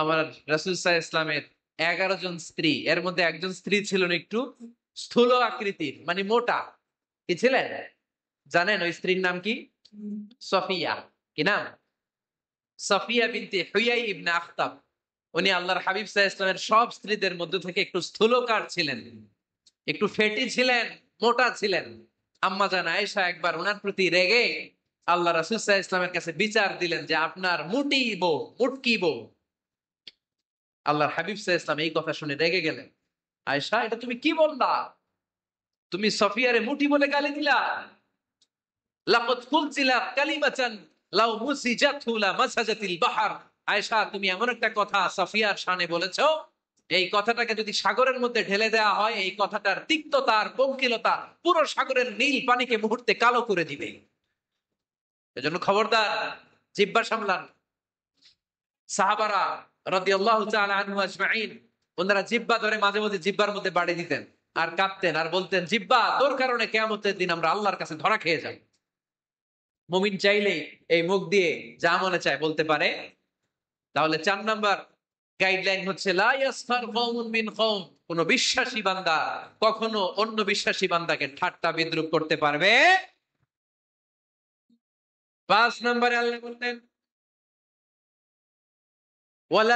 আমার রাসূল সাল্লাল্লাহু আলাইহি ইসলামের 11 জন স্ত্রী, এর মধ্যে একজন স্ত্রী ছিলেন একটু স্থূল আকৃতির, মানে মোটা। কি ছিলেন জানেন? ওই স্ত্রীর নাম কি? সফিয়া। কি নাম? সফিয়া বিনতে হুয়াই ইবনে আখতাব। উনি আল্লাহর হাবিব সাল্লাল্লাহু আলাইহি ইসলামের সব স্ত্রীদের মধ্যে থেকে একটু স্থূলকার ছিলেন, একটু ফেটি ছিলেন, মোটা ছিলেন। আম্মা জান আয়েশা একবার ওনার প্রতি রেগে আল্লাহ রাসূল সাল্লাল্লাহু আলাইহি ইসলামের কাছে বিচার দিলেন যে আপনার মুটি বউ, মুটকি বউ। আল্লাহর হাবিব সাল্লাল্লাহু আলাইহি ইসলাম এই কথা শুনে রেগে গেলেন। আয়েশা, এটা তুমি কি বললা? তুমি সফিয়ারে মুটি বলে গালি দিলা। লাকাদ কুলতিলা কালিমাতান লাউ মুসিজাতহু লা মাসাজাতিল বাহর। আয়েশা, তুমি এমন একটা কথা সফিয়ার শানে বলেছো, এই কথাটাকে যদি সাগরের মধ্যে ঢেলে দেওয়া হয়, এই কথাটার তিক্ততা আর পঙ্কিলতা পুরো সাগরের নীল পানিকে মুহূর্তে কালো করে দিবে। এজন্য খবরদার, জিহ্বা সামলান। সাহাবারা রাদিয়াল্লাহু তাআলা আনহু আজমাইন, ওনারা জিহ্বা ধরে মাঝে মধ্যে জিহ্বার মধ্যে বাড়ি দিতেন আর কাঁদতেন আর বলতেন, জিহ্বা, তোর কারণে কিয়ামতের দিন আমরা আল্লাহর কাছে ধরা খেয়ে যাই। মুমিন চাইলে এই মুখ দিয়ে যা মনে চায় বলতে পারে। তাহলে 4 নাম্বার গাইডলাইন হচ্ছে লা ইয়াসখার কওমুন মিন কওম, কোন বিশ্বাসী বান্দা কখনো অন্য বিশ্বাসী বান্দাকে ঠাট্টা বিদ্রূপ করতে পারবে। 5 নম্বরে আল্লাহ বলতেন ওয়ালা